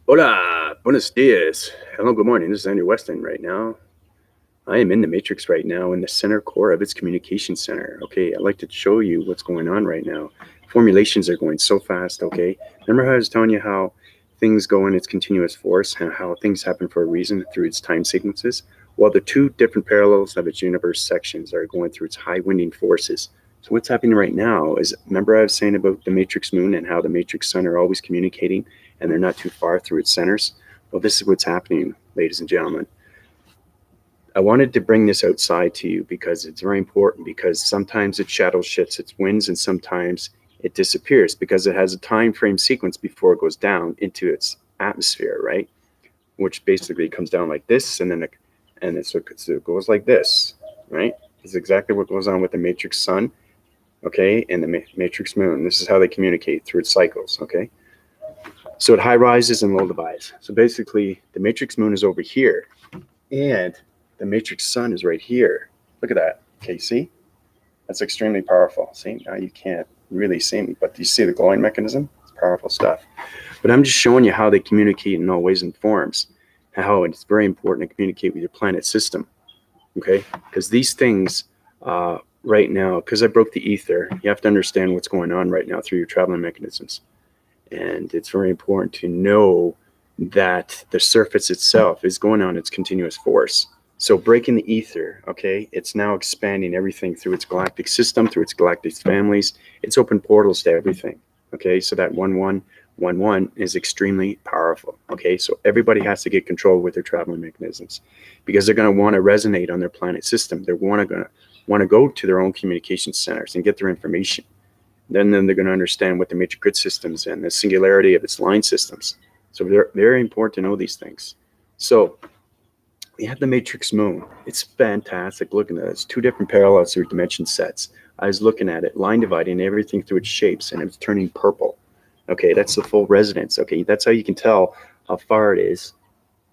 Hola, buenos dias. Hello, good morning. This is Andrew Weston right now. I am in the Matrix right now in the center core of its communication center. Okay, I'd like to show you what's going on right now. Formulations are going so fast, okay? Remember how I was telling you how things go in its continuous force and how things happen for a reason through its time sequences? Well, the two different parallels of its universe sections are going through its high winding forces. So what's happening right now is, remember I was saying about the matrix moon and how the matrix sun are always communicating and they're not too far through its centers? Well, this is what's happening, ladies and gentlemen. I wanted to bring this outside to you because it's very important, because sometimes it shadow shifts its winds and sometimes it disappears because it has a time frame sequence before it goes down into its atmosphere, right? Which basically comes down like this, and then so it goes like this, right? It's exactly what goes on with the matrix sun, okay, and the matrix moon. This is how they communicate through its cycles, okay? So it high rises and low divides. So basically, the matrix moon is over here, and the matrix sun is right here. Look at that. Okay, see? That's extremely powerful. See, now you can't really see me, but do you see the glowing mechanism? It's powerful stuff. But I'm just showing you how they communicate in all ways and forms, how it's very important to communicate with your planet system, okay? Because these things, right now, because I broke the ether, you have to understand what's going on right now through your traveling mechanisms. And it's very important to know that the surface itself is going on its continuous force. So breaking the ether, okay, it's now expanding everything through its galactic system, through its galactic families. It's open portals to everything. Okay, so that 1111 is extremely powerful. Okay, so everybody has to get control with their traveling mechanisms because they're going to want to resonate on their planet system. They're going to go to their own communication centers and get their information. Then they're going to understand what the major grid systems and the singularity of its line systems. So they're very important to know these things. So we have the matrix moon. It's fantastic looking at it. It's two different parallels through dimension sets. I was looking at it, line dividing everything through its shapes, and it's turning purple. Okay, that's the full resonance. Okay, that's how you can tell how far it is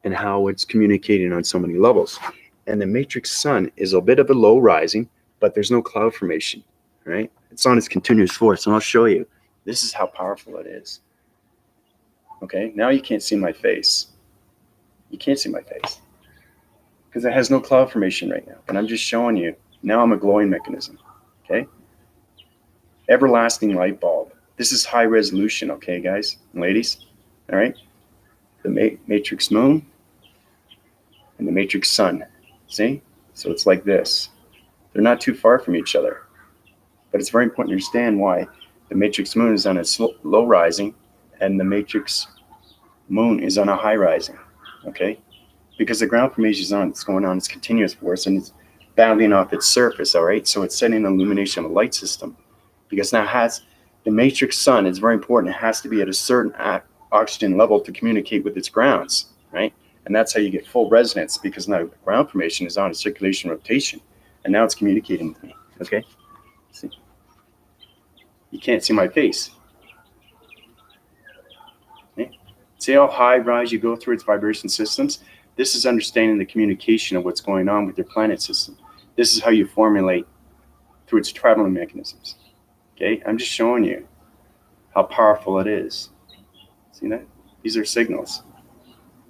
and how it's communicating on so many levels. And the matrix sun is a bit of a low rising, but there's no cloud formation, right? It's on its continuous force, and I'll show you. This is how powerful it is. Okay, now you can't see my face. You can't see my face because it has no cloud formation right now. But I'm just showing you. Now I'm a glowing mechanism. Okay, everlasting light bulb. This is high resolution. Okay, guys and ladies. All right, the matrix moon and the matrix sun. See? So it's like this. They're not too far from each other. But it's very important to understand why the matrix moon is on a low rising and the matrix moon is on a high rising. Okay? Because the ground formation is on, it's going on its continuous force and it's bounding off its surface, all right? So it's setting an illumination of a light system. Because now it has the matrix sun, it's very important, it has to be at a certain oxygen level to communicate with its grounds, right? And that's how you get full resonance, because now the ground formation is on a circulation rotation, and now it's communicating with me, okay? See? You can't see my face. Okay? See how high rise you go through its vibration systems? This is understanding the communication of what's going on with your planet system. This is how you formulate through its traveling mechanisms. Okay, I'm just showing you how powerful it is. See that? These are signals.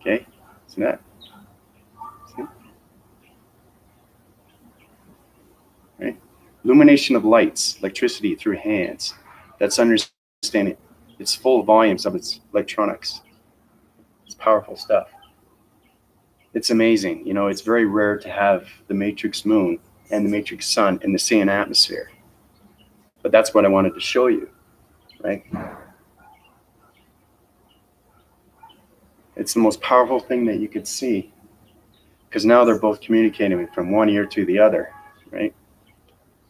Okay, see that? See? Right? Illumination of lights, electricity through hands. That's understanding. It's full volumes of its electronics. It's powerful stuff. It's amazing. You know, it's very rare to have the matrix moon and the matrix sun in the same atmosphere. But that's what I wanted to show you, right? It's the most powerful thing that you could see, because now they're both communicating from one ear to the other, right?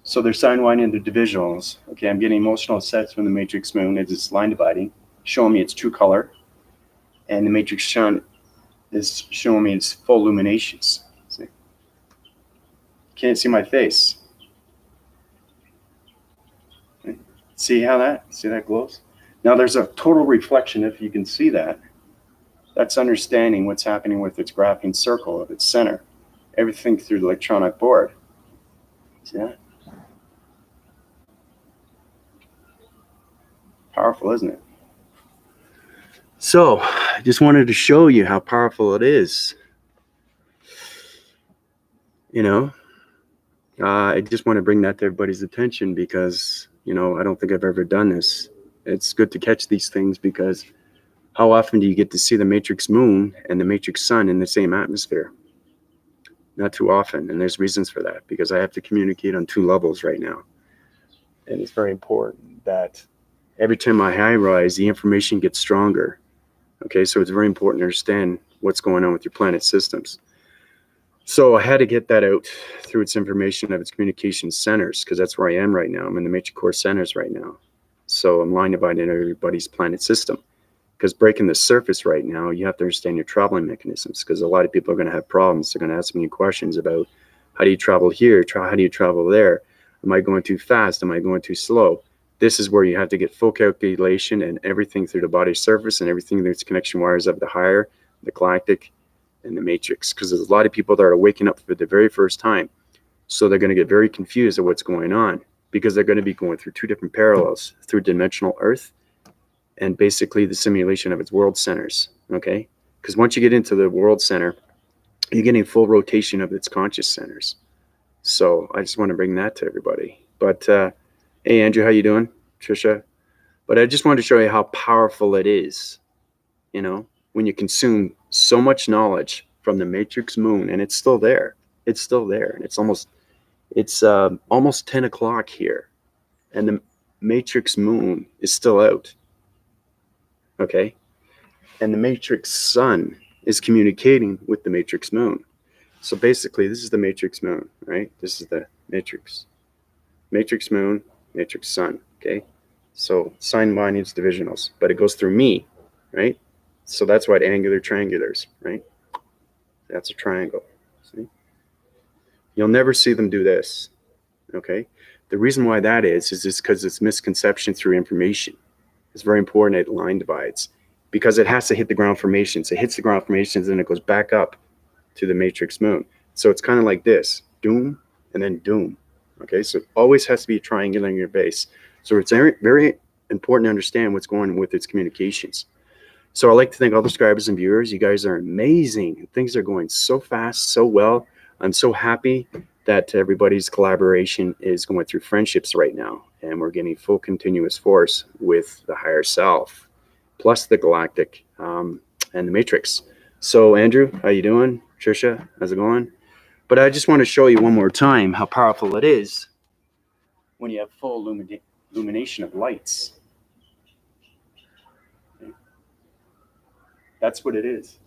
So they're sidewinding the divisionals. Okay, I'm getting emotional sets from the matrix moon as it's line dividing, showing me its true color, and the matrix sun is showing me its full illuminations. See? Can't see my face. Okay. See that glows? Now there's a total reflection, if you can see that. That's understanding what's happening with its graphene circle of its center. Everything through the electronic board. See that? Powerful, isn't it? So just wanted to show you how powerful it is. You know, I just want to bring that to everybody's attention because, I don't think I've ever done this. It's good to catch these things because how often do you get to see the matrix moon and the matrix sun in the same atmosphere? Not too often. And there's reasons for that because I have to communicate on 2 levels right now. And it's very important that every time I high rise, the information gets stronger. Okay, so it's very important to understand what's going on with your planet systems. So I had to get that out through its information of its communication centers because that's where I am right now. I'm in the matrix core centers right now. So I'm line dividing everybody's planet system. Because breaking the surface right now, you have to understand your traveling mechanisms because a lot of people are going to have problems. They're going to ask me questions about how do you travel here? How do you travel there? Am I going too fast? Am I going too slow? This is where you have to get full calculation and everything through the body surface and everything through its connection wires of the higher, the galactic, and the matrix. Because there's a lot of people that are waking up for the very first time. So they're going to get very confused at what's going on because they're going to be going through 2 different parallels through dimensional Earth and basically the simulation of its world centers, okay? Because once you get into the world center, you're getting full rotation of its conscious centers. So I just want to bring that to everybody. But hey, Andrew, how you doing? Trisha? But I just wanted to show you how powerful it is, when you consume so much knowledge from the matrix moon, and it's still there. It's still there, and it's almost 10 o'clock here, and the matrix moon is still out. Okay, and the matrix sun is communicating with the matrix moon. So basically, this is the matrix moon, right? This is the matrix moon, matrix sun. Okay, so sign bindings, divisionals, but it goes through me, right? So that's why angular triangulars, right? That's a triangle. See, you'll never see them do this. Okay, the reason why that is because it's misconception through information. It's very important at line divides because it has to hit the ground formations. It hits the ground formations and it goes back up to the matrix moon. So it's kind of like this, doom and then doom. Okay, so it always has to be triangular in your base. So it's very, very important to understand what's going on with its communications. So I'd like to thank all the subscribers and viewers. You guys are amazing. Things are going so fast, so well. I'm so happy that everybody's collaboration is going through friendships right now. And we're getting full continuous force with the higher self, plus the galactic and the matrix. So Andrew, how you doing? Trisha, how's it going? But I just want to show you one more time how powerful it is when you have full illumination of lights. Okay. That's what it is.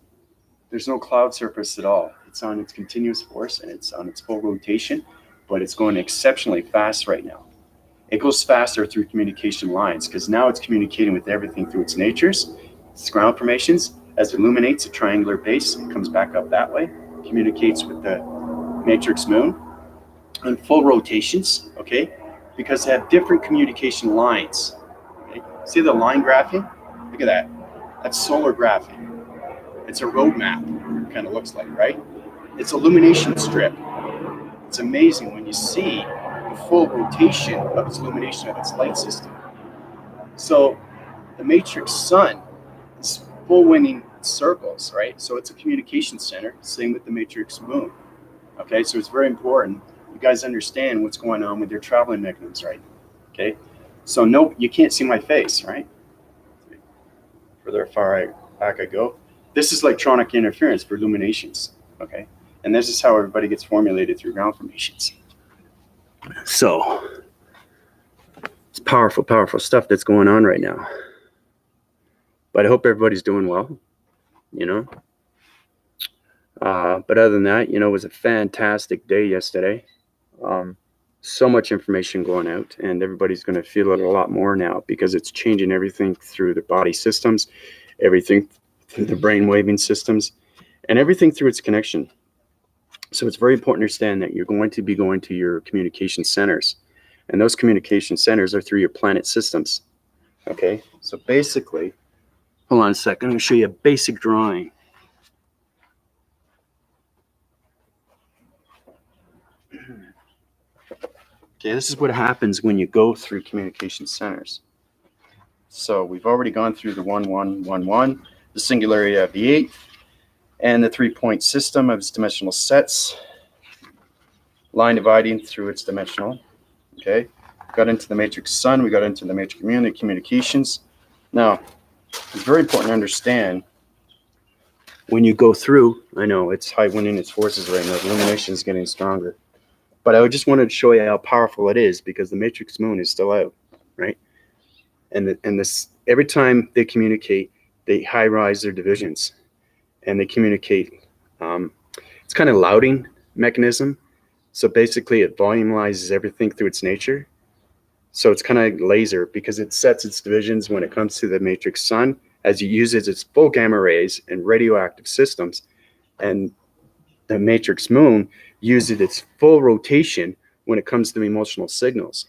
There's no cloud surface at all. It's on its continuous force and it's on its full rotation, but it's going exceptionally fast right now. It goes faster through communication lines because now it's communicating with everything through its natures, its ground formations. As it illuminates a triangular base, it comes back up that way, communicates with the matrix moon on full rotations, okay? Because they have different communication lines. Okay? See the line graphing? Look at that. That's solar graphing. It's a roadmap, kind of looks like, right? It's illumination strip. It's amazing when you see the full rotation of its illumination of its light system. So the matrix sun is full winning circles, right? So it's a communication center, same with the matrix moon. Okay, so it's very important you guys understand what's going on with your traveling mechanisms, right? Okay, so no, you can't see my face, right? Further far back I go. This is electronic interference for illuminations, okay? And this is how everybody gets formulated through ground formations. So it's powerful, powerful stuff that's going on right now. But I hope everybody's doing well, But other than that, it was a fantastic day yesterday. So much information going out, and everybody's going to feel it a lot more now because it's changing everything through the body systems, everything through the brain waving systems, and everything through its connection. So it's very important to understand that you're going to be going to your communication centers, and those communication centers are through your planet systems. Okay, so basically, hold on a second, I'm going to show you a basic drawing. Okay, this is what happens when you go through communication centers. So we've already gone through the 1111. This the singularity of the 8, and the 3-point system of its dimensional sets, line dividing through its dimensional. Okay, got into the matrix sun, we got into the matrix communications. Now, it's very important to understand when you go through, I know it's high wind in its forces right now, the illumination is getting stronger, but I just wanted to show you how powerful it is because the matrix moon is still out, right? And this, every time they communicate, they high rise their divisions, and they communicate. It's kind of louding mechanism. So basically, it volumizes everything through its nature. So it's kind of laser because it sets its divisions when it comes to the matrix sun as it uses its full gamma rays and radioactive systems, and the matrix moon uses its full rotation when it comes to emotional signals.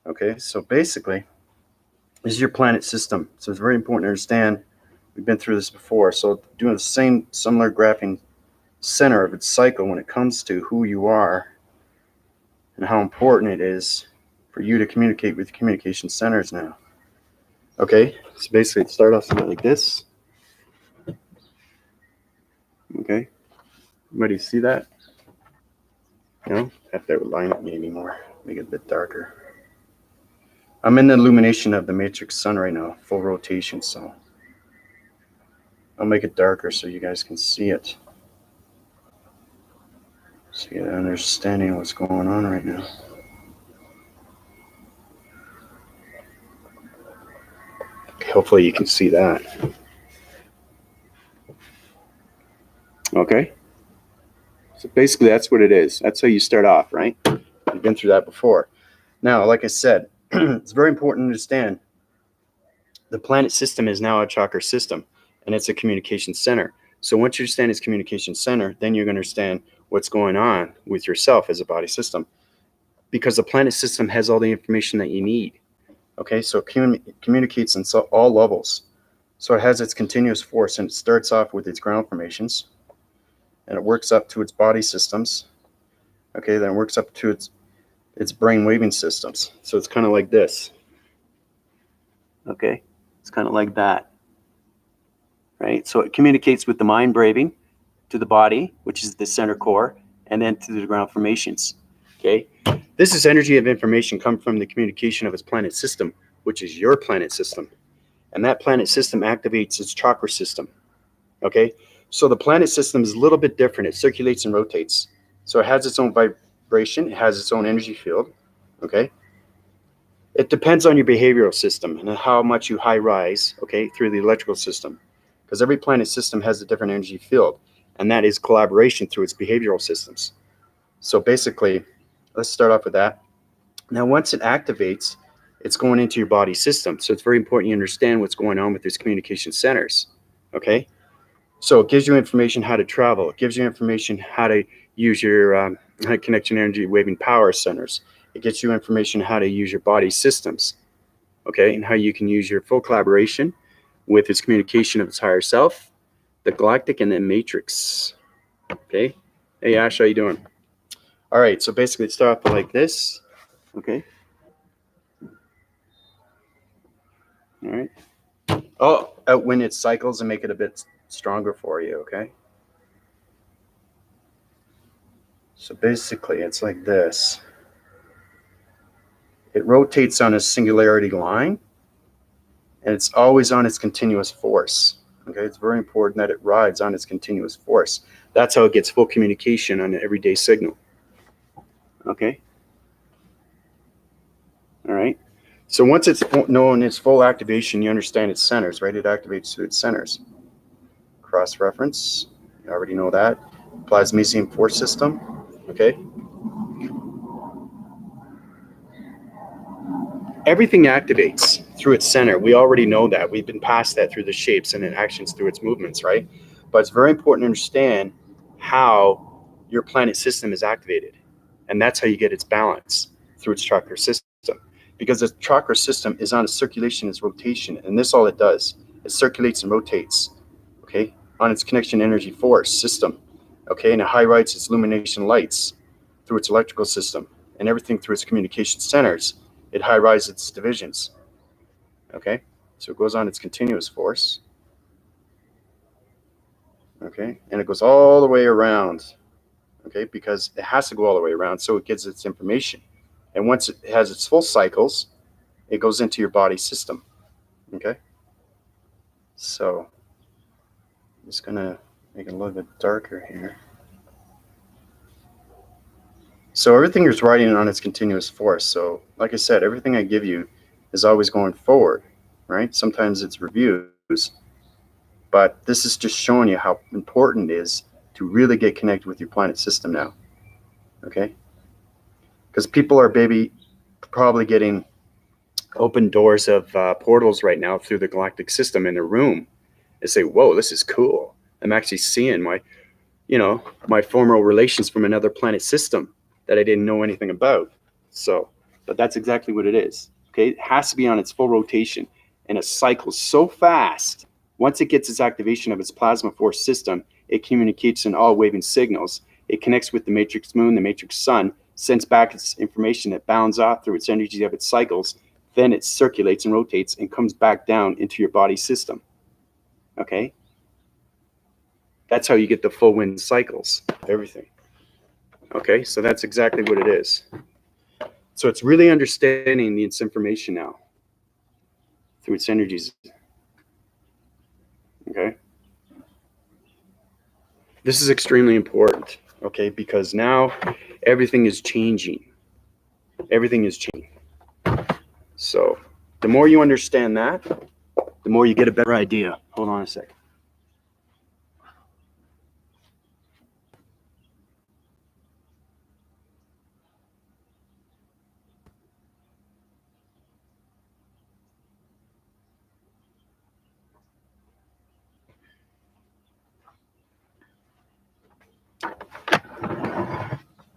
Okay, so basically, this is your planet system. So it's very important to understand. We've been through this before. So doing the same similar graphing center of its cycle when it comes to who you are and how important it is for you to communicate with communication centers now. Okay, so basically it started off something like this. Okay, everybody see that? No, have to line it maybe more, make it a bit darker. I'm in the illumination of the matrix sun right now, full rotation, so I'll make it darker so you guys can see it. So you get an understanding of what's going on right now. Okay, hopefully you can see that. Okay. So basically that's what it is. That's how you start off, right? You've been through that before. Now, like I said, it's very important to understand the planet system is now a chakra system, and it's a communication center. So once you understand its communication center, then you're going to understand what's going on with yourself as a body system, because the planet system has all the information that you need. Okay, so it communicates on all levels. So it has its continuous force, and it starts off with its ground formations, and it works up to its body systems. Okay, then it works up to its brain waving systems. So it's kind of like this. Okay, it's kind of like that. Right, so it communicates with the mind braving to the body, which is the center core, and then to the ground formations. Okay, this is energy of information come from the communication of its planet system, which is your planet system, and that planet system activates its chakra system. Okay, so the planet system is a little bit different. It circulates and rotates, so it has its own vibration, it has its own energy field. Okay, it depends on your behavioral system and how much you high rise, okay, through the electrical system, because every planet system has a different energy field, and that is collaboration through its behavioral systems. So basically, let's start off with that. Now, once it activates, it's going into your body system. So it's very important you understand what's going on with these communication centers. Okay, so it gives you information how to travel. It gives you information how to use your connection energy waving power centers. It gets you information how to use your body systems. Okay, and how you can use your full collaboration with its communication of its higher self, the galactic, and the matrix. Okay, hey Ash, how you doing? All right, so basically it starts off like this. Okay. All right. Oh, outwind its cycles and make it a bit stronger for you, okay? So basically it's like this. It rotates on a singularity line, and it's always on its continuous force. Okay, it's very important that it rides on its continuous force. That's how it gets full communication on an everyday signal. Okay. All right. So once it's known its full activation, you understand its centers, right? It activates through its centers. Cross-reference, you already know that. Plasmesium force system, okay? Everything activates through its center. We already know that. We've been past that through the shapes and the actions through its movements, right? But it's very important to understand how your planet system is activated. And that's how you get its balance through its chakra system. Because the chakra system is on a circulation, its rotation, and this all it does. It circulates and rotates, okay, on its connection energy force system, okay, and it high rides its illumination lights through its electrical system, and everything through its communication centers. It high rises its divisions, okay, so it goes on its continuous force, Okay, and it goes all the way around, okay, because it has to go all the way around so it gets its information. And once it has its full cycles, it goes into your body system. Okay, so I'm just gonna make it a little bit darker here. So everything is riding on its continuous force. So like I said, everything I give you is always going forward, right? Sometimes it's reviews, but this is just showing you how important it is to really get connected with your planet system now, okay? Because people are probably getting open doors of portals right now through the galactic system in their room and say, whoa, this is cool. I'm actually seeing my former relations from another planet system that I didn't know anything about. So, but that's exactly what it is. Okay, it has to be on its full rotation and it cycles so fast. Once it gets its activation of its plasma force system, it communicates in all waving signals. It connects with the matrix moon, the matrix sun, sends back its information that bounds off through its energy of its cycles. Then it circulates and rotates and comes back down into your body system. Okay? That's how you get the full wind cycles of everything. Okay, so that's exactly what it is. So it's really understanding its information now through its energies. Okay? This is extremely important, okay, because now everything is changing. Everything is changing. So the more you understand that, the more you get a better idea. Hold on a second.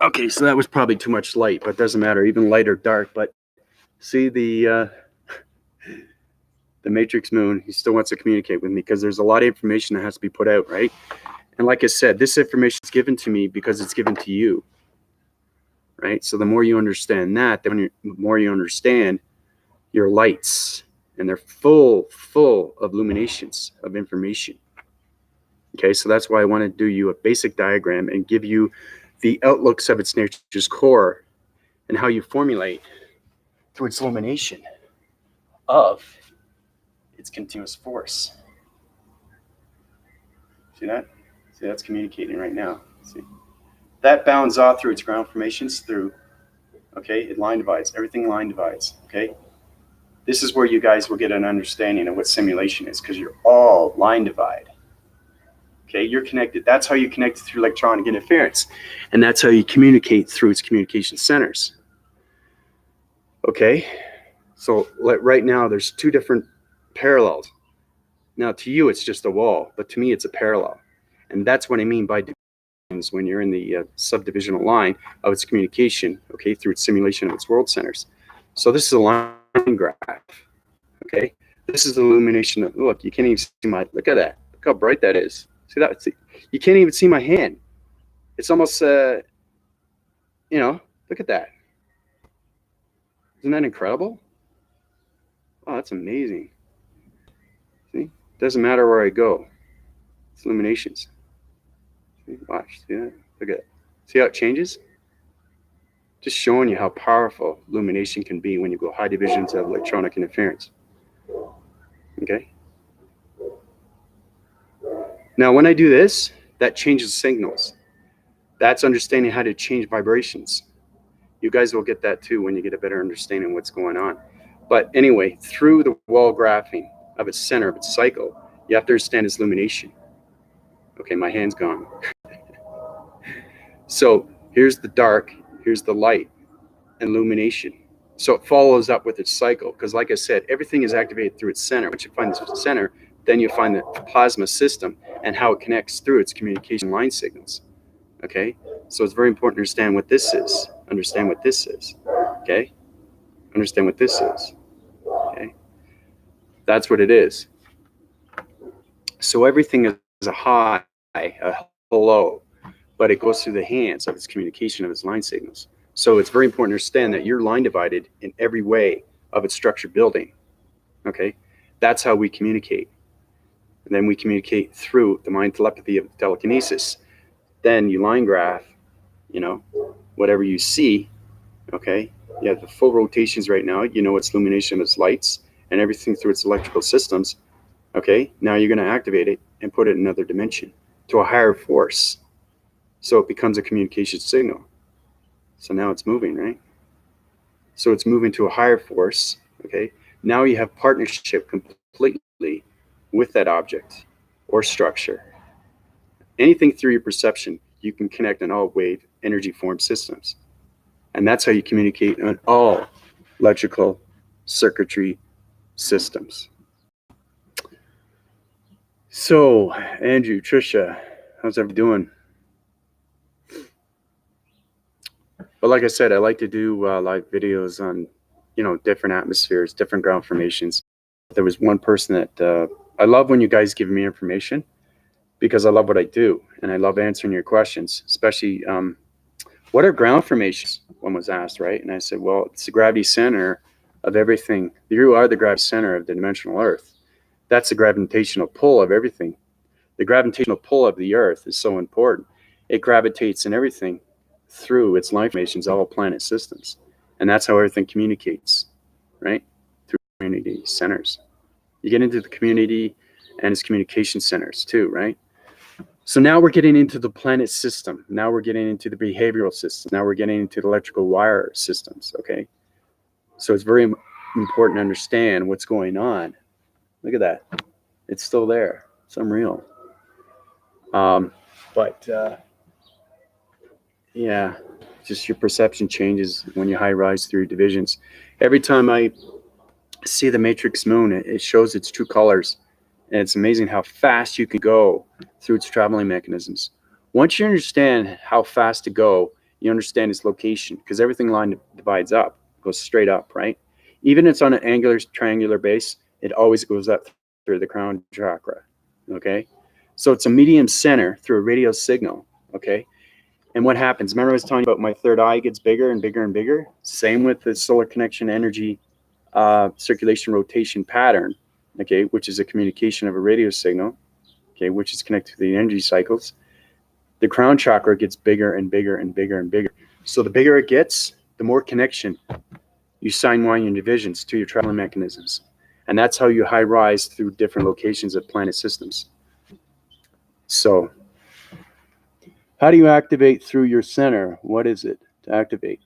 Okay, so that was probably too much light, but it doesn't matter, even light or dark. But see the matrix moon, he still wants to communicate with me because there's a lot of information that has to be put out, right? And like I said, this information is given to me because it's given to you, right? So the more you understand that, the more you understand your lights, and they're full of illuminations of information. Okay, so that's why I want to do you a basic diagram and give you the outlooks of its nature's core and how you formulate through its illumination of its continuous force. See that? See, that's communicating right now. See? That bounds off through its ground formations through, okay, it line divides. Everything line divides, okay? This is where you guys will get an understanding of what simulation is because you're all line divide. Okay, you're connected. That's how you connect through electronic interference. And that's how you communicate through its communication centers. Okay, so right now there's two different parallels. Now to you it's just a wall, but to me it's a parallel. And that's what I mean by divisions when you're in the subdivisional line of its communication, okay, through its simulation of its world centers. So this is a line graph, okay? This is the illumination of, look, you can't even see look at that. Look how bright that is. See that? See, you can't even see my hand. It's almost, look at that. Isn't that incredible? Oh, that's amazing. See, doesn't matter where I go. It's illuminations. See, watch, see that? Look at it. See how it changes? Just showing you how powerful illumination can be when you go high divisions of electronic interference. Okay? Now, when I do this, that changes signals. That's understanding how to change vibrations. You guys will get that too when you get a better understanding of what's going on. But anyway, through the wall graphing of its center of its cycle, you have to understand its illumination. Okay, my hand's gone. So here's the dark, here's the light, and illumination. So it follows up with its cycle because, like I said, everything is activated through its center. Once you find the center, then you find the plasma system and how it connects through its communication line signals. Okay, so it's very important to understand what this is. Understand what this is. Okay, understand what this is. Okay, that's what it is. So everything is a high, a low, but it goes through the hands of its communication of its line signals. So it's very important to understand that you're line divided in every way of its structure building. Okay, that's how we communicate. And then we communicate through the mind telepathy of telekinesis. Then you line graph, whatever you see, okay? You have the full rotations right now. Its illumination, its lights, and everything through its electrical systems. Okay, now you're going to activate it and put it in another dimension to a higher force. So it becomes a communication signal. So now it's moving, right? So it's moving to a higher force. Okay, now you have partnership completely with that object or structure. Anything through your perception, you can connect in all wave energy form systems. And that's how you communicate on all electrical circuitry systems. So, Andrew, Trisha, how's everybody doing? But like I said, I like to do live videos on, different atmospheres, different ground formations. There was one person that I love when you guys give me information because I love what I do and I love answering your questions, especially what are ground formations? One was asked, right? And I said, well, it's the gravity center of everything. You are the gravity center of the dimensional Earth. That's the gravitational pull of everything. The gravitational pull of the Earth is so important. It gravitates in everything through its line formations, all planet systems. And that's how everything communicates, right? Through community centers. You get into the community and its communication centers too, right? So now we're getting into the planet system. Now we're getting into the behavioral system. Now we're getting into the electrical wire systems, okay? So it's very important to understand what's going on. Look at that. It's still there. It's unreal. Yeah, just your perception changes when you high rise through divisions. Every time I see the matrix moon, it shows its true colors. And it's amazing how fast you can go through its traveling mechanisms. Once you understand how fast to go, you understand its location because everything line divides up, goes straight up, right? Even if it's on an angular triangular base, it always goes up through the crown chakra, okay? So it's a medium center through a radio signal, okay? And what happens? Remember I was telling you about my third eye gets bigger and bigger and bigger? Same with the solar connection energy circulation rotation pattern, okay, which is a communication of a radio signal, okay, which is connected to the energy cycles. The crown chakra gets bigger and bigger and bigger and bigger. So the bigger it gets, the more connection you sign wine your divisions to your traveling mechanisms. And that's how you high rise through different locations of planet systems. So how do you activate through your center? What is it to activate?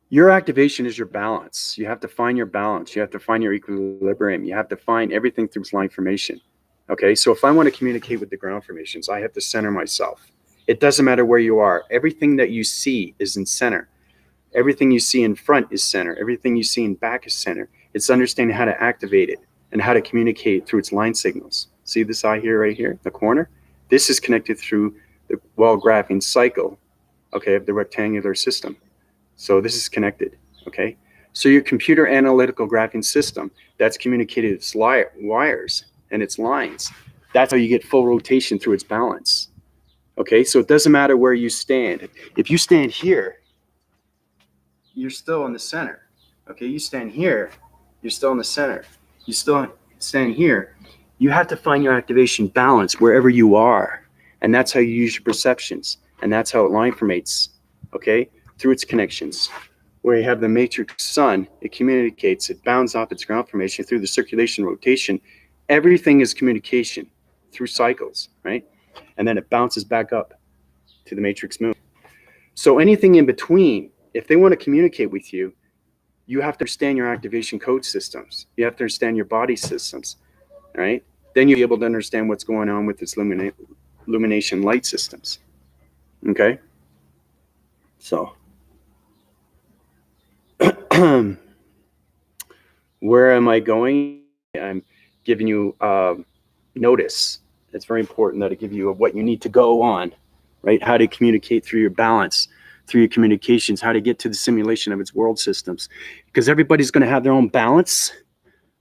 Your activation is your balance. You have to find your balance. You have to find your equilibrium. You have to find everything through line formation. Okay, so if I want to communicate with the ground formations, I have to center myself. It doesn't matter where you are. Everything that you see is in center. Everything you see in front is center. Everything you see in back is center. It's understanding how to activate it and how to communicate through its line signals. See this eye here, right here, the corner? This is connected through the wall graphing cycle, okay, of the rectangular system. So this is connected, okay? So your computer analytical graphing system, that's communicated its wires and its lines. That's how you get full rotation through its balance, okay? So it doesn't matter where you stand. If you stand here, you're still in the center, okay? You stand here, you're still in the center. You still stand here. You have to find your activation balance wherever you are. And that's how you use your perceptions. And that's how it line formates, okay? Through its connections. Where you have the matrix sun, it communicates, it bounds off its ground formation through the circulation rotation. Everything is communication through cycles, right? And then it bounces back up to the matrix moon. So anything in between, if they want to communicate with you, you have to understand your activation code systems. You have to understand your body systems, right? Then you'll be able to understand what's going on with its illumination light systems, okay? So, where am I going? I'm giving you notice. It's very important that I give you what you need to go on, right? How to communicate through your balance, through your communications, how to get to the simulation of its world systems. Because everybody's going to have their own balance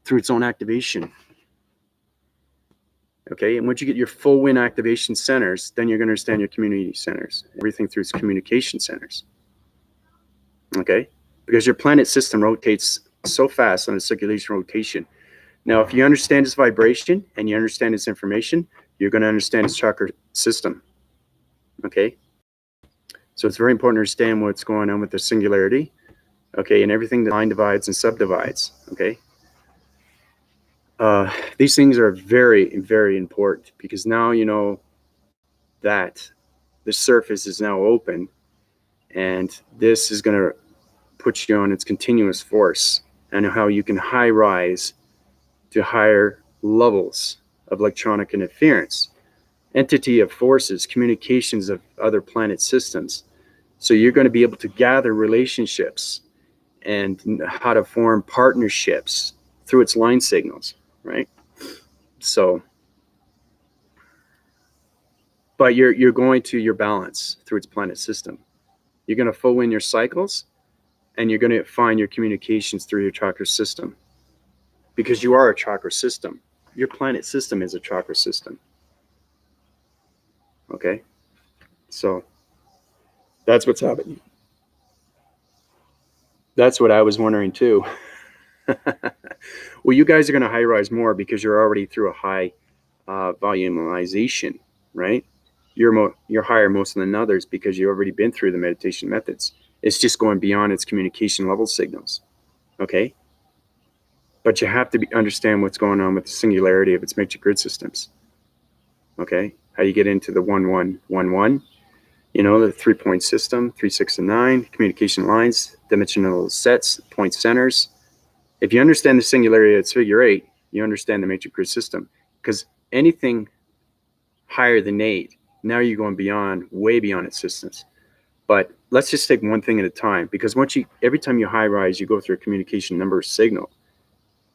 through its own activation. Okay, and once you get your full win activation centers, then you're going to understand your community centers, everything through its communication centers. Okay, because your planet system rotates so fast on its circulation rotation. Now, if you understand its vibration and you understand its information, you're going to understand its chakra system. Okay? So it's very important to understand what's going on with the singularity. Okay, and everything that line divides and subdivides. Okay? These things are very, very important because now you know that the surface is now open, and this is going to put you on its continuous force and how you can high rise to higher levels of electronic interference, entity of forces, communications of other planet systems. So you're going to be able to gather relationships and how to form partnerships through its line signals, right? So, but you're going to your balance through its planet system. You're going to flow in your cycles, and you're going to find your communications through your chakra system, because you are a chakra system. Your planet system is a chakra system. Okay, so that's what's happening. That's what I was wondering too. Well, you guys are going to high rise more because you're already through a high volumization, right? You're higher most than others because you've already been through the meditation methods. It's just going beyond its communication level signals. Okay, but you have to understand what's going on with the singularity of its matrix grid systems. Okay, how you get into the 1-1-1-1, you know, the 3-point system, 3, 6, and 9, communication lines, dimensional sets, point centers. If you understand the singularity of its figure 8, you understand the matrix grid system, because anything higher than 8, now you're going beyond, way beyond its systems. But let's just take one thing at a time, because every time you high rise, you go through a communication number signal,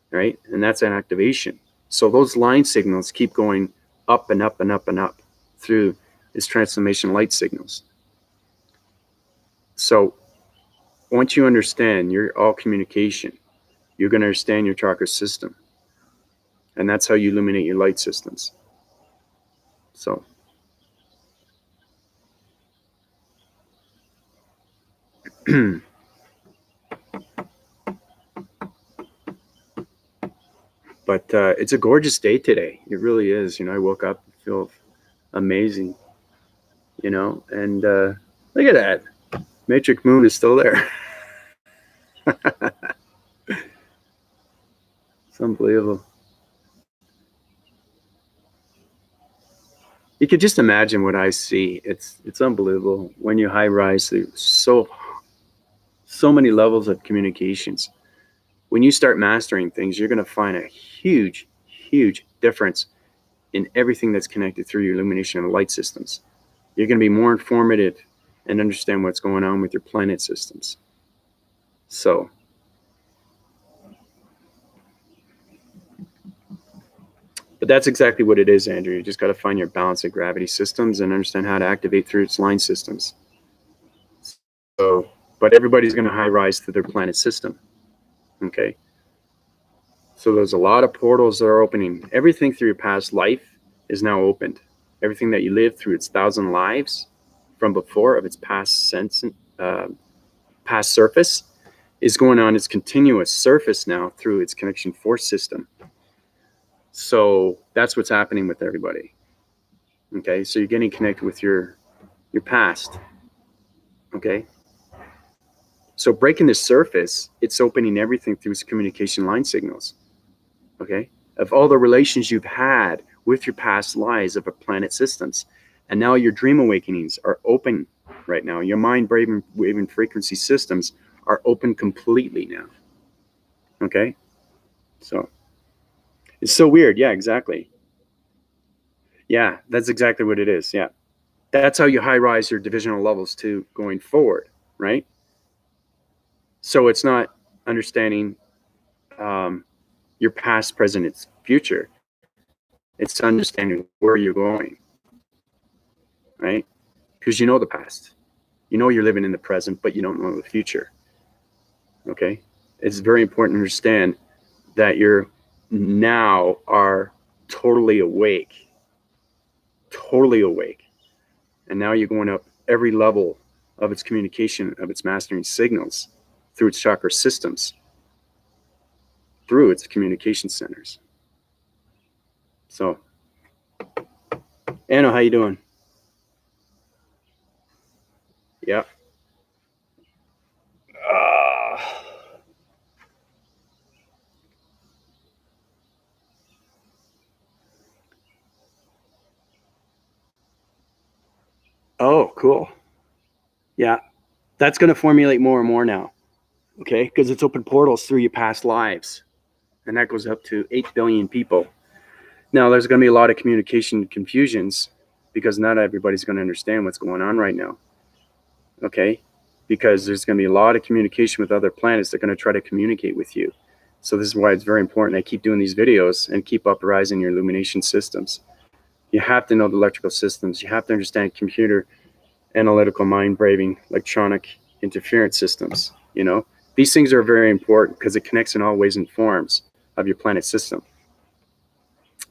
right? And that's an activation. So those line signals keep going up and up and up and up through its transformation light signals. So once you understand you're all communication, you're going to understand your chakra system. And that's how you illuminate your light systems. So but it's a gorgeous day today. It really is. You know, I woke up and feel amazing, you know, and look at that. Matrix moon is still there. It's unbelievable. You could just imagine what I see. It's unbelievable when you high rise through so many levels of communications. When you start mastering things, you're going to find a huge, huge difference in everything that's connected through your illumination and light systems. You're going to be more informative and understand what's going on with your planet systems. So, but that's exactly what it is, Andrew. You just got to find your balance of gravity systems and understand how to activate through its line systems. So, but everybody's going to high rise to their planet system. Okay. So there's a lot of portals that are opening. Everything through your past life is now opened. Everything that you lived through its 1,000 lives from before of its past past surface is going on its continuous surface now through its connection force system. So that's what's happening with everybody. Okay, so you're getting connected with your past. Okay, so breaking the surface, it's opening everything through its communication line signals. Okay, of all the relations you've had with your past lives of a planet systems, and now your dream awakenings are open right now. Your mind waving frequency systems are open completely now. Okay, so it's so weird. Yeah, exactly. Yeah, that's exactly what it is. Yeah, that's how you high rise your divisional levels to going forward, right? So it's not understanding your past, present, and future. It's understanding where you're going, right? Because you know the past. You know you're living in the present, but you don't know the future. Okay? It's very important to understand that you're now are totally awake. Totally awake. And now you're going up every level of its communication, of its mastering signals through its chakra systems. through its communication centers. So, Anna, how you doing? Yeah. Oh, cool. Yeah, that's going to formulate more and more now, okay? Because it's open portals through your past lives, and that goes up to 8 billion people. Now, there's going to be a lot of communication confusions because not everybody's going to understand what's going on right now, okay? Because there's going to be a lot of communication with other planets that are going to try to communicate with you. So this is why it's very important I keep doing these videos and keep uprising your illumination systems. You have to know the electrical systems. You have to understand computer, analytical, mind-braving, electronic interference systems. You know, these things are very important because it connects in all ways and forms of your planet system.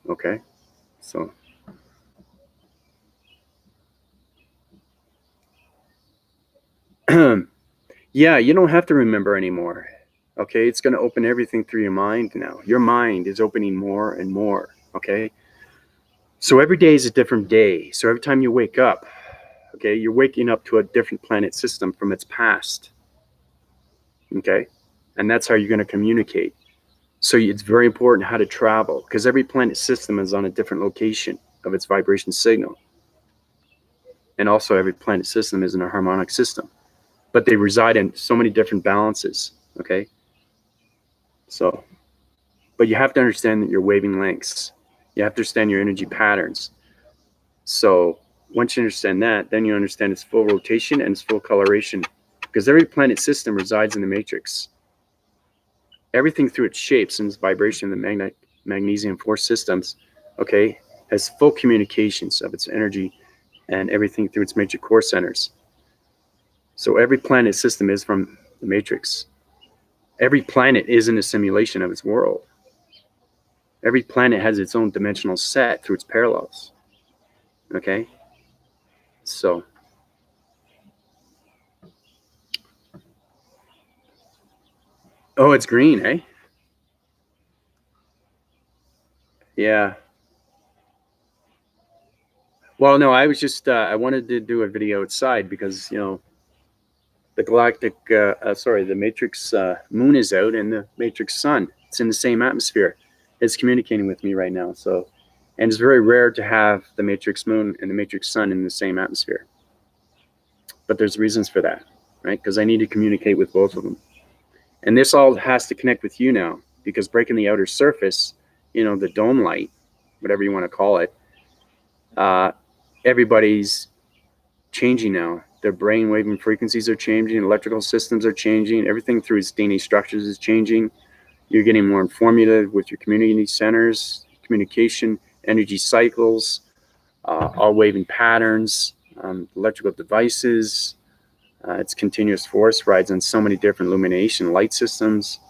Okay, so. Yeah, you don't have to remember anymore. Okay, it's going to open everything through your mind now. Your mind is opening more and more. Okay, so every day is a different day. So every time you wake up, okay, you're waking up to a different planet system from its past. Okay, and that's how you're going to communicate. So it's very important how to travel because every planet system is on a different location of its vibration signal. And also every planet system is in a harmonic system, but they reside in so many different balances. Okay, so. But you have to understand that your waving lengths. You have to understand your energy patterns. So once you understand that, then you understand its full rotation and its full coloration. Because every planet system resides in the matrix. Everything through its shapes and its vibration, the magnesium force systems, okay, has full communications of its energy and everything through its matrix core centers. So every planet system is from the matrix. Every planet is in a simulation of its world. Every planet has its own dimensional set through its parallels. Okay? So, oh, it's green, eh? Yeah. Well, no, I was just, I wanted to do a video outside because, you know, the the matrix moon is out and the matrix sun, it's in the same atmosphere. It's communicating with me right now. So, and it's very rare to have the matrix moon and the matrix sun in the same atmosphere. But there's reasons for that, right? Because I need to communicate with both of them. And this all has to connect with you now because breaking the outer surface, you know, the dome light, whatever you want to call it, everybody's changing now. Their brain waving frequencies are changing, electrical systems are changing, everything through its DNA structures is changing. You're getting more informative with your community centers, communication, energy cycles, all waving patterns, electrical devices. It's continuous force rides on so many different illumination light systems.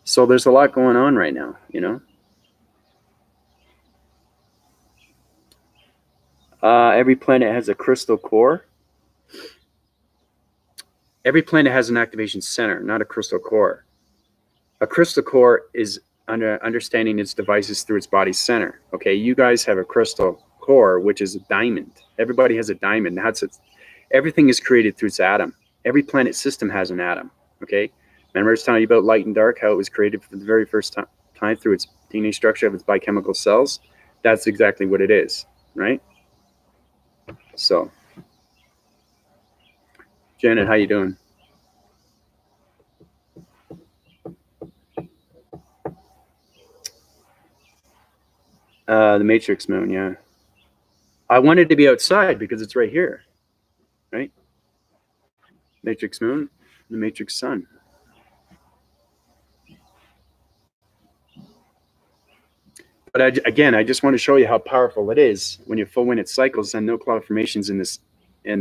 So there's a lot going on right now, you know. Every planet has a crystal core. Every planet has an activation center, not a crystal core. A crystal core is understanding its devices through its body center. Okay, you guys have a crystal core, which is a diamond. Everybody has a diamond. Everything is created through its atom. Every planet system has an atom. Okay, remember I was telling you about light and dark, how it was created for the very first time through its DNA structure of its biochemical cells. That's exactly what it is, right? So, Janet, how you doing? The Matrix moon, yeah. I wanted to be outside because it's right here, right? Matrix moon, the Matrix sun. But again, I just want to show you how powerful it is when you full wind its cycles and no cloud formations in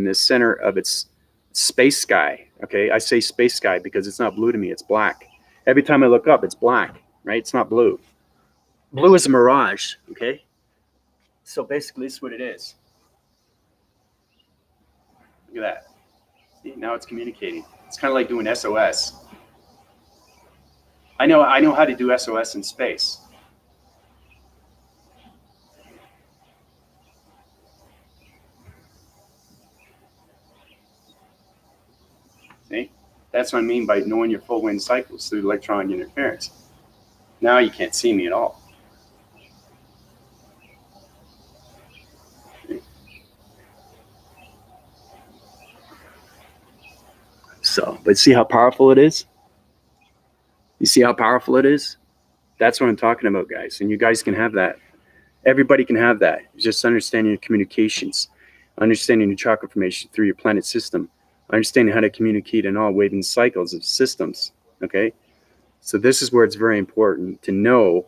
the center of its space sky. Okay, I say space sky because it's not blue to me; it's black. Every time I look up, it's black, right? It's not blue. Blue is a mirage. Okay, so basically, this is what it is. Look at that. See, now it's communicating. It's kind of like doing SOS. I know how to do SOS in space. See? That's what I mean by knowing your full wind cycles through electronic interference. Now you can't see me at all. So, but see how powerful it is? You see how powerful it is? That's what I'm talking about, guys. And you guys can have that. Everybody can have that. It's just understanding your communications, understanding your chakra formation through your planet system, understanding how to communicate in all waving cycles of systems. Okay. So this is where it's very important to know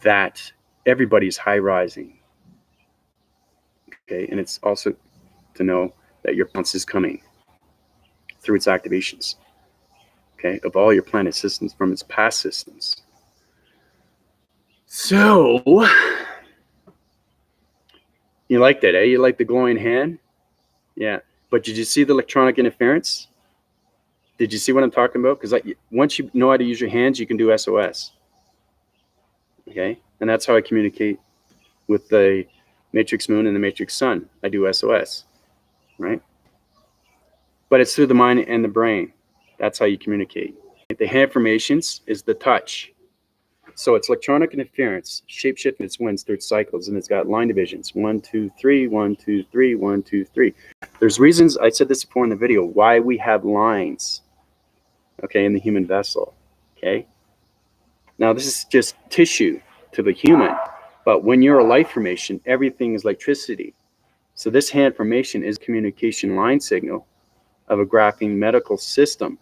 that everybody's high rising. Okay. And it's also to know that your bounce is coming through its activations. Okay. Of all your planet systems from its past systems. So you like that, eh? You like the glowing hand? Yeah. But did you see the electronic interference? Did you see what I'm talking about? Because once you know how to use your hands, you can do SOS. Okay. And that's how I communicate with the matrix moon and the matrix sun. I do SOS. Right. But it's through the mind and the brain. That's how you communicate. The hand formations is the touch. So it's electronic interference, shape-shifting its winds through its cycles, and it's got line divisions. 1, 2, 3, 1, 2, 3, 1, 2, 3. There's reasons, I said this before in the video, why we have lines, okay, in the human vessel, okay? Now, this is just tissue to the human, but when you're a light formation, everything is electricity. So this hand formation is communication line signal of a graphing medical system,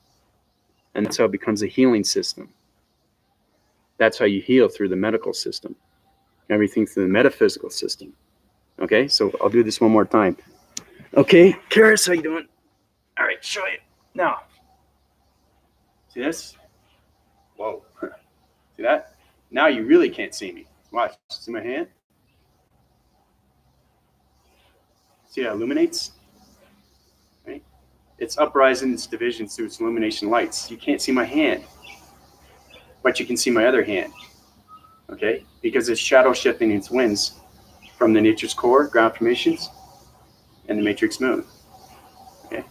and that's how it becomes a healing system. That's how you heal, through the medical system. Everything through the metaphysical system. Okay, so I'll do this one more time. Okay, Karis, how you doing? All right, show you. Now, see this? Whoa. See that? Now you really can't see me. Watch. See my hand? See how it illuminates? Right? It's uprising its divisions through its illumination lights. You can't see my hand, but you can see my other hand, okay? Because it's shadow shifting its winds from the nature's core, ground formations, and the matrix moon, okay?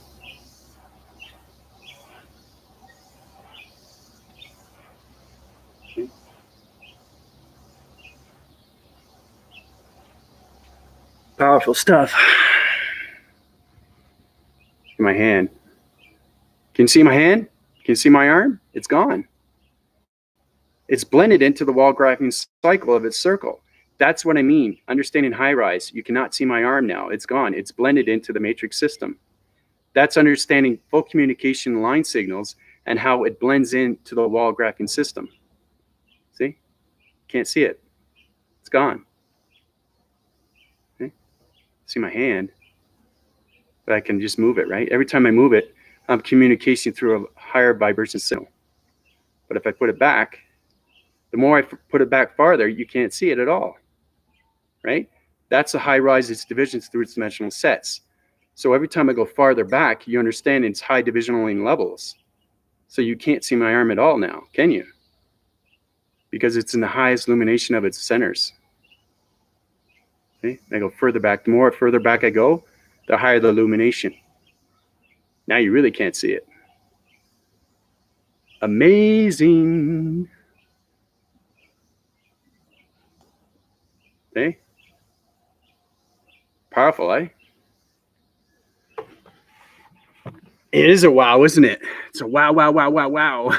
Powerful stuff. My hand. Can you see my hand? Can you see my arm? It's gone. It's blended into the wall graphing cycle of its circle. That's what I mean. Understanding high rise. You cannot see my arm now. It's gone. It's blended into the matrix system. That's understanding full communication line signals and how it blends into the wall graphing system. See? Can't see it. It's gone. Okay? See my hand, but I can just move it, right? Every time I move it, I'm communicating through a higher vibration signal. But if I put it back, the more I put it back farther, you can't see it at all, right? That's a high rise, its divisions through its dimensional sets. So every time I go farther back, you understand it's high divisional levels. So you can't see my arm at all now, can you? Because it's in the highest illumination of its centers. Okay? I go further back. The more further back I go, the higher the illumination. Now you really can't see it. Amazing. Okay? Powerful, eh? It is a wow, isn't it? It's a wow, wow, wow, wow, wow.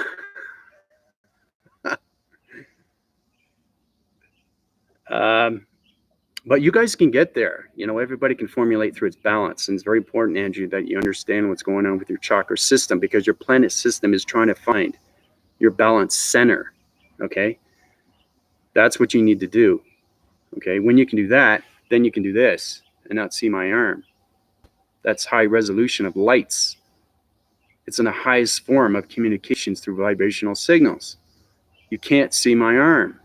But you guys can get there. You know, everybody can formulate through its balance. And it's very important, Andrew, that you understand what's going on with your chakra system, because your planet system is trying to find your balance center. Okay? That's what you need to do. Okay? When you can do that, then you can do this and not see my arm. That's high resolution of lights. It's in the highest form of communications through vibrational signals. You can't see my arm.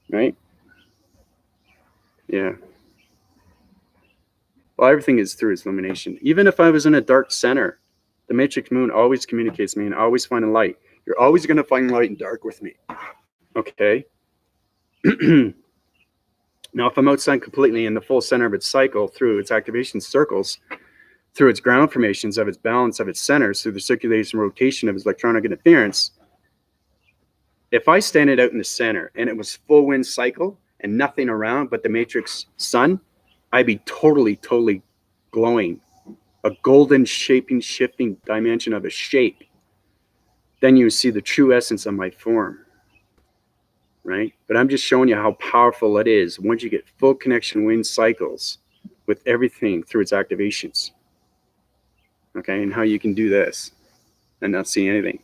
Right? Yeah. Well, everything is through its illumination. Even if I was in a dark center, The matrix moon always communicates me and always finding light. You're always going to find light and dark with me. Okay? Now, if I'm outside completely in the full center of its cycle through its activation circles, through its ground formations of its balance of its centers, through the circulation rotation of its electronic interference, if I stand it out in the center and it was full wind cycle and nothing around but the matrix sun, I'd be totally glowing, a golden shaping, shifting dimension of a shape. Then you see the true essence of my form, right? But I'm just showing you how powerful it is once you get full connection wind cycles with everything through its activations. Okay, and how you can do this and not see anything.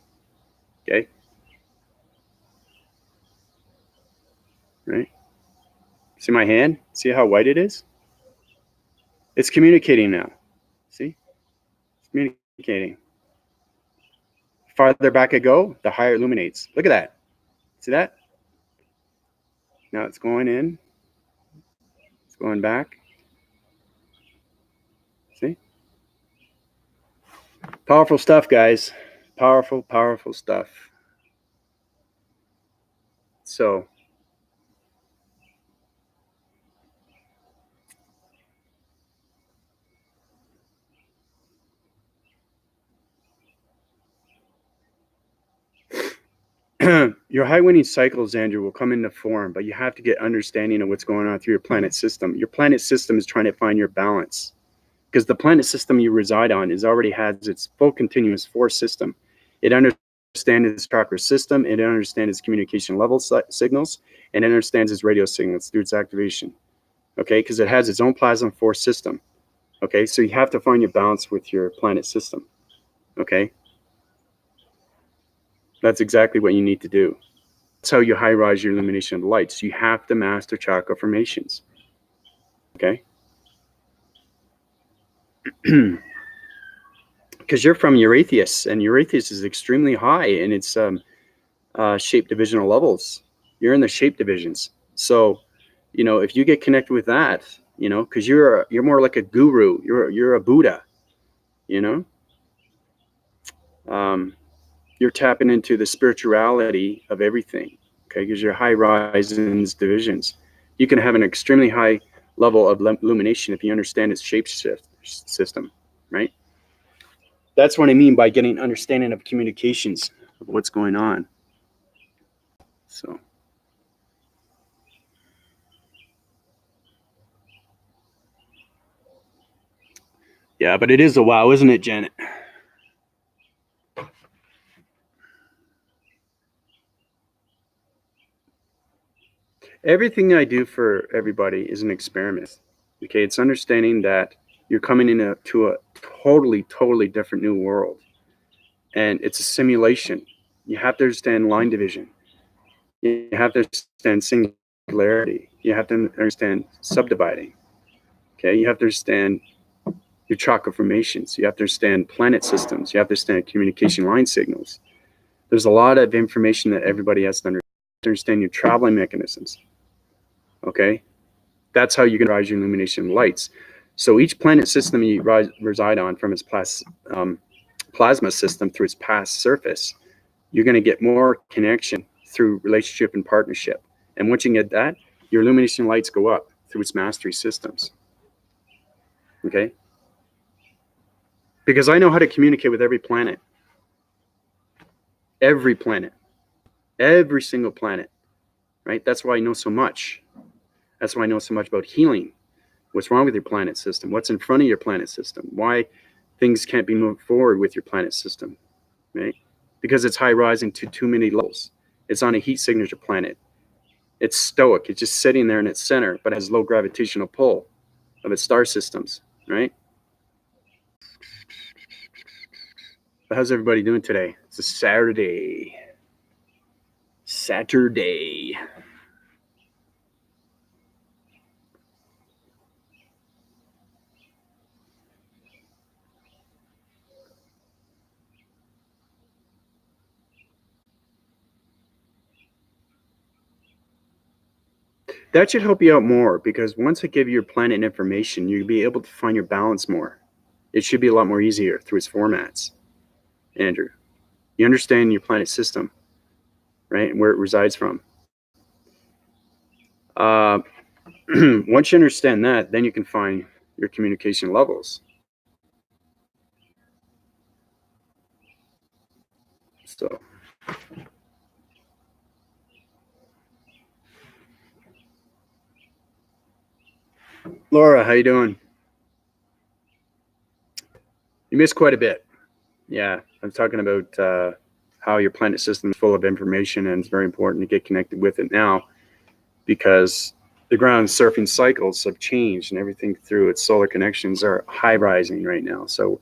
Okay, right? See my hand? See how white it is? It's communicating now. See? It's communicating. Farther back I go, the higher it illuminates. Look at that. See that? Now it's going in. It's going back. See? Powerful stuff, guys. Powerful stuff. So, your high winning cycles, Andrew, will come into form, but you have to get understanding of what's going on through your planet system. Your planet system is trying to find your balance, because the planet system you reside on already has its full continuous force system. It understands its chakra system, it understands its communication level signals, and it understands its radio signals through its activation. Okay, because it has its own plasma force system. Okay, so you have to find your balance with your planet system. Okay, that's exactly what you need to do. That's how you high rise your illumination of the lights. You have to master chakra formations. Okay, because you're from Eurytheus, and Eurytheus is extremely high in its shape divisional levels. You're in the shape divisions. So, you know, if you get connected with that, you know, because you're more like a guru. You're a Buddha. You know, you're tapping into the spirituality of everything. Okay, because you're high rise in its divisions. You can have an extremely high level of illumination if you understand its shape shift system, right? That's what I mean by getting understanding of communications of what's going on. So, yeah, but it is a wow, isn't it, Janet? Everything I do for everybody is an experiment. Okay, it's understanding that you're coming into a totally different new world, and it's a simulation. You have to understand line division. You have to understand singularity. You have to understand subdividing. Okay, you have to understand your chakra formations. You have to understand planet systems. You have to understand communication line signals. There's a lot of information that everybody has to understand your traveling mechanisms. Okay, that's how you can rise your illumination lights. So each planet system you reside on, from its plasma system through its past surface, you're going to get more connection through relationship and partnership. And once you get that, your illumination lights go up through its mastery systems. Okay? Because I know how to communicate with every planet. Every planet. Every single planet. Right? That's why I know so much. That's why I know so much about healing. What's wrong with your planet system? What's in front of your planet system? Why things can't be moved forward with your planet system, right? Because it's high rising to too many levels. It's on a heat signature planet. It's stoic. It's just sitting there in its center, but it has low gravitational pull of its star systems, right? But how's everybody doing today? It's a Saturday. That should help you out more, because once I give you your planet information, you'll be able to find your balance more. It should be a lot more easier through its formats. Andrew. You understand your planet system, right? And where it resides from. Once you understand that, then you can find your communication levels. So, Laura, how you doing? You missed quite a bit. Yeah, I'm talking about how your planet system is full of information, and it's very important to get connected with it now because the ground surfing cycles have changed and everything through its solar connections are high rising right now. So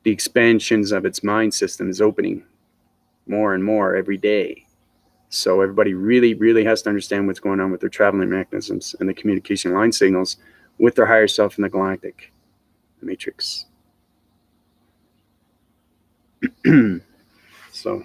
the expansions of its mind system is opening more and more every day. So everybody really, really has to understand what's going on with their traveling mechanisms and the communication line signals with their higher self in the galactic matrix. So,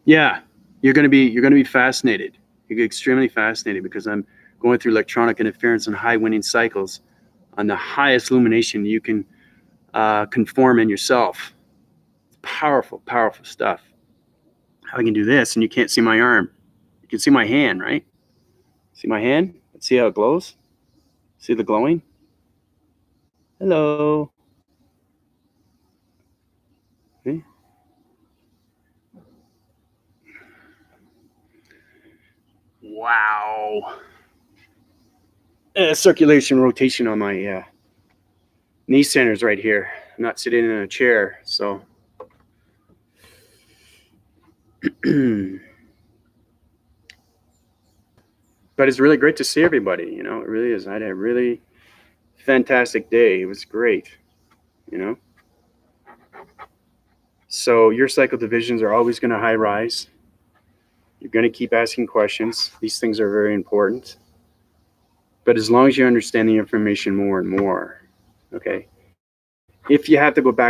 yeah, you're gonna be fascinated. You get extremely fascinated because I'm going through electronic interference and high winning cycles on the highest illumination you can conform in yourself. It's powerful, powerful stuff. I can do this, and you can't see my arm. You can see my hand, right? See my hand? See how it glows? See the glowing? Hello. Okay. Wow. Circulation rotation on my knee centers right here. I'm not sitting in a chair, so. But it's really great to see everybody. You know, it really is. I had a really fantastic day. It was great. You know. So your cycle divisions are always going to high rise. You're going to keep asking questions. These things are very important. But as long as you understand the information more and more, okay. If you have to go back